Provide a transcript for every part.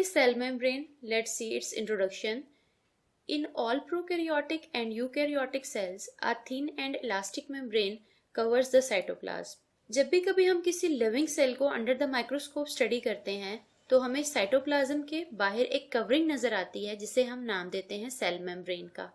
Cell membrane, let's see its introduction. In all prokaryotic and eukaryotic cells, a thin and elastic membrane covers the cytoplasm. जब भी कभी हम किसी living cell को under the microscope study करते हैं तो हमें साइटोप्लाज्म के बाहर एक कवरिंग नजर आती है जिसे हम नाम देते हैं सेल मेम्ब्रेन का।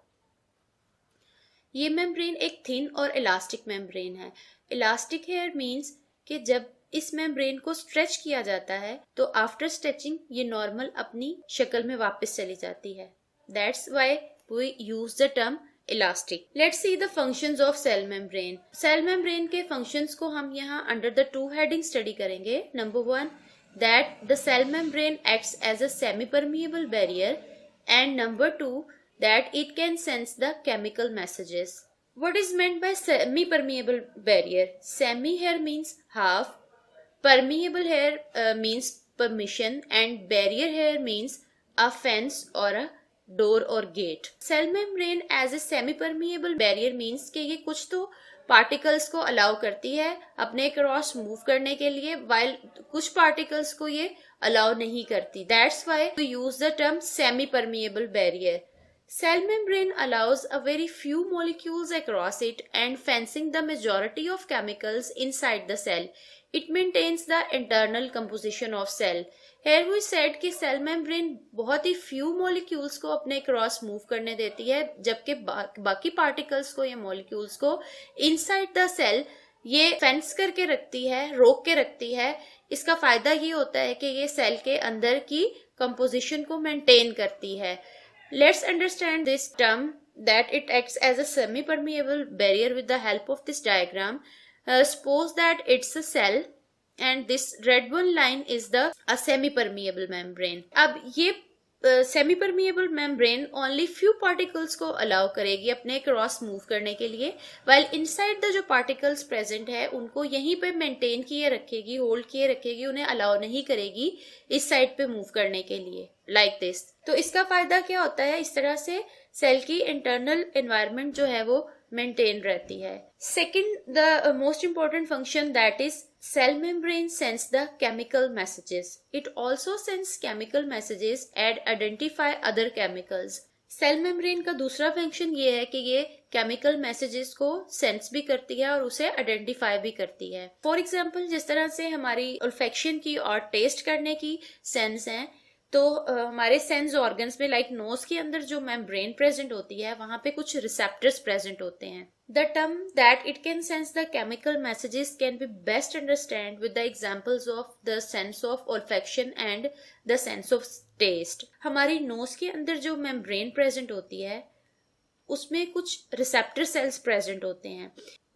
ये मेम्ब्रेन एक थिन और इलास्टिक मेम्ब्रेन है। इलास्टिक हेयर मीन्स कि जब इस मेम्ब्रेन को स्ट्रेच किया जाता है तो आफ्टर स्ट्रेचिंग ये नॉर्मल अपनी शक्ल में वापस चली जाती है। That's why we use the term elastic. Let's see the functions of cell membrane. Cell membrane के फंक्शंस को हम यहाँ under the two heading study करेंगे। Number 1, that the cell membrane acts as a semi permeable barrier, and number 2, that it can sense the chemical messages. What is meant by semi-permeable barrier? Semi here means half, permeable here means permission, and barrier here means a fence or a door or gate. Cell membrane as a semi-permeable barrier means कि ये कुछ तो particles को allow करती है अपने cross move करने के लिए, while कुछ पार्टिकल्स को ये अलाउ नहीं करती। That's why we use the term semi-permeable barrier. Cell membrane allows a very few molecules across it and fencing the majority of chemicals inside the cell. It maintains the internal composition of cell. Here we said कि cell membrane बहुत ही few molecules को अपने cross move करने देती है, जबकि बाकी particles को या molecules को inside the cell ये फेंस करके रखती है, रोक के रखती है। इसका फायदा ये होता है कि ये सेल के अंदर की कंपोजिशन को मेंटेन करती है। Let's understand this term that it acts as a semi-permeable barrier with the help of this diagram. Suppose that it's a cell and this red one line is a semi-permeable membrane. अब ये semi permeable membrane only few particles को allow करेगी अपने cross move करने के लिए, while inside the जो particles present है उनको यहीं पे मेंटेन किए रखेगी, होल्ड किए रखेगी, उन्हें अलाउ नहीं करेगी इस साइड पे मूव करने के लिए, लाइक दिस। तो इसका फायदा क्या होता है, इस तरह से सेल की इंटरनल एनवायरनमेंट जो है वो मेंटेन रहती है। Second, the most important function that is cell membrane sense the chemical messages. It also sends chemical messages and identify other chemicals. Cell membrane का दूसरा फंक्शन ये है कि ये केमिकल मैसेजेस को सेंस भी करती है और उसे आइडेंटिफाई भी करती है। फॉर एग्जांपल, जिस तरह से हमारी ओल्फैक्शन की और टेस्ट करने की सेंस है, तो हमारे सेंस ऑर्गन्स में लाइक नोज के अंदर जो मेम्ब्रेन प्रेजेंट होती है वहां पे कुछ रिसेप्टर्स प्रेजेंट होते हैं। The term that it can sense the chemical messages can be best understood with the examples of the sense of olfaction and the sense of taste. हमारी नोज के अंदर जो मेम्ब्रेन प्रेजेंट होती है उसमें कुछ रिसेप्टर सेल्स प्रेजेंट होते हैं।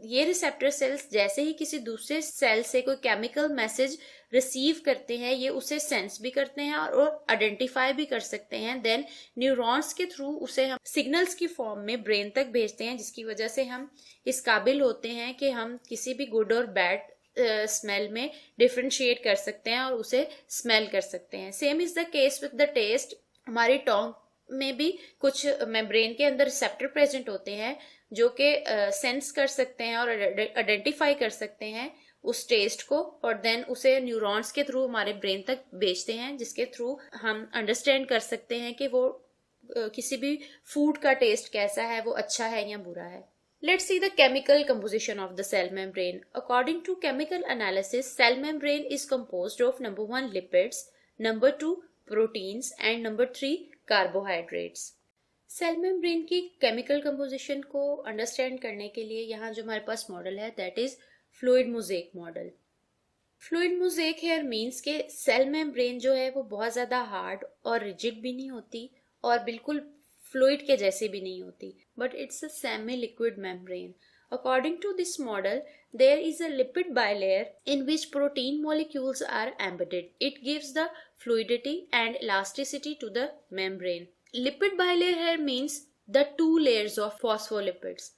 ये रिसेप्टर सेल्स जैसे ही किसी दूसरे सेल से कोई केमिकल मैसेज रिसीव करते हैं, ये उसे सेंस भी करते हैं और आइडेंटिफाई भी कर सकते हैं। देन न्यूरॉन्स के थ्रू उसे हम सिग्नल्स की फॉर्म में ब्रेन तक भेजते हैं, जिसकी वजह से हम इस काबिल होते हैं कि हम किसी भी गुड और बैड स्मेल में डिफरेंशिएट कर सकते हैं और उसे स्मेल कर सकते हैं। Same is the case with the taste. हमारी टोंग में भी कुछ मेम्ब्रेन के अंदर रिसेप्टर प्रेजेंट होते हैं जो कि सेंस कर सकते हैं और आइडेंटिफाई कर सकते हैं उस टेस्ट को, और देन उसे न्यूरॉन्स के थ्रू हमारे ब्रेन तक भेजते हैं, जिसके थ्रू हम अंडरस्टैंड कर सकते हैं कि वो किसी भी फूड का टेस्ट कैसा है, वो अच्छा है या बुरा है। Let's see the chemical composition of the cell membrane. According to chemical analysis, cell membrane is composed of number 1 lipids, number 2 proteins and number 3 carbohydrates. Cell membrane की केमिकल कंपोजिशन को अंडरस्टैंड करने के लिए यहाँ जो हमारे पास मॉडल है that is fluid mosaic model. Fluid mosaic here means के सेल मेम्ब्रेन जो है वो बहुत ज़्यादा हार्ड और रिजिड भी नहीं होती और बिल्कुल फ्लूइड के जैसे भी नहीं होती, but it's a semi liquid membrane. According to this model, there is a lipid bilayer in which protein molecules are embedded. It gives the fluidity and elasticity to the membrane. Lipid bilayer here means the two layers of phospholipids.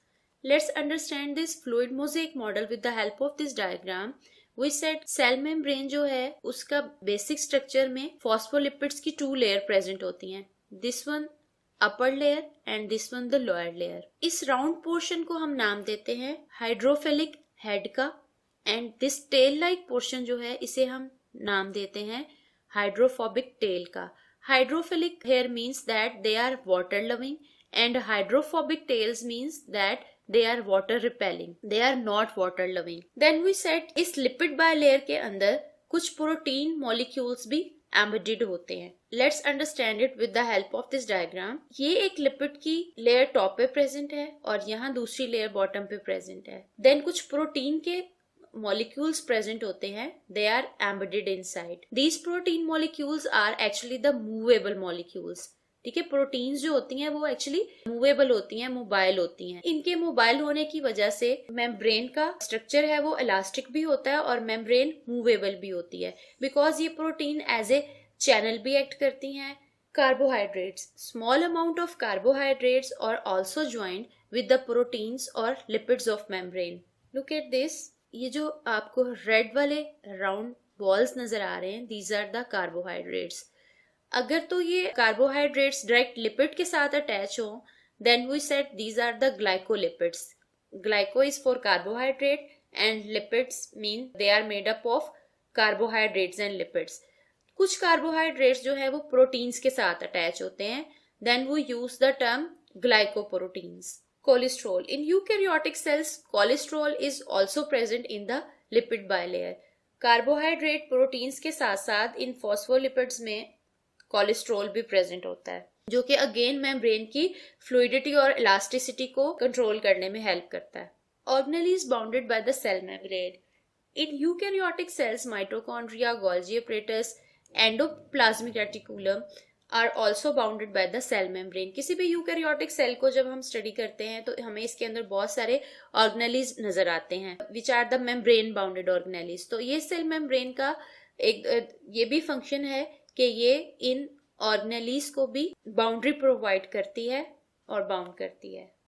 Let's understand this fluid mosaic model with the help of this diagram. We said cell membrane जो है उसका basic structure में phospholipids की two layer present होती हैं. This one upper layer and this one the lower layer. इस round portion को हम नाम देते हैं hydrophilic head का, and this tail like portion जो है इसे हम नाम देते हैं hydrophobic tail का. Hydrophilic here means that they are water loving and hydrophobic tails means that they are water repelling. They are not water loving. Then we said इस lipid bilayer के अंदर कुछ प्रोटीन मॉलिक्यूल्स भी embedded होते हैं. Let's understand it with the help of this diagram. ये एक lipid की लेयर टॉप पे प्रेजेंट है और यहाँ दूसरी लेयर बॉटम पे प्रेजेंट है. देन कुछ प्रोटीन के molecules present होते हैं. They are embedded inside. These protein molecules are actually the movable molecules. ठीक है, प्रोटीन्स जो होती हैं वो एक्चुअली मूवेबल होती हैं, मोबाइल होती हैं. इनके मोबाइल होने की वजह से मेम्ब्रेन का स्ट्रक्चर है वो इलास्टिक भी होता है और मेम्ब्रेन मूवेबल भी होती है, बिकॉज ये प्रोटीन एज ए चैनल भी एक्ट करती हैं. Carbohydrates. Small amount of carbohydrates are also joined with the proteins or lipids of membrane. Look at this. ये जो आपको रेड वाले राउंड बॉल्स नजर आ रहे हैं, दीज आर द कार्बोहाइड्रेट्स. अगर तो ये कार्बोहाइड्रेट्स डायरेक्ट लिपिड के साथ अटैच हो, then we said these are the glycolipids. Glyco is for carbohydrate and lipids mean they are made up of carbohydrates and lipids. कुछ कार्बोहाइड्रेट्स जो है वो प्रोटीन्स के साथ अटैच होते हैं, then we use the term glycoproteins. Cholesterol. In eukaryotic cells, cholesterol is also present in the lipid bilayer. Carbohydrate proteins के साथ साथ इन फॉस्फोलिपिड्स में कोलेस्ट्रॉल भी प्रेजेंट होता है, जो कि अगेन मेम्ब्रेन की फ्लूइडिटी और इलास्टिसिटी को कंट्रोल करने में हेल्प करता है. Organelle is bounded by the cell membrane. In eukaryotic cells mitochondria, Golgi apparatus, endoplasmic reticulum are also bounded by the cell membrane. किसी भी यूकैरियोटिक सेल को जब हम स्टडी करते हैं तो हमें इसके अंदर बहुत सारे ऑर्गेनेलीज नजर आते हैं, which are the membrane bounded organelles. तो ये सेल मेम्ब्रेन का एक ये भी फंक्शन है कि ये इन ऑर्गेनेलीज को भी बाउंड्री प्रोवाइड करती है और बाउंड करती है.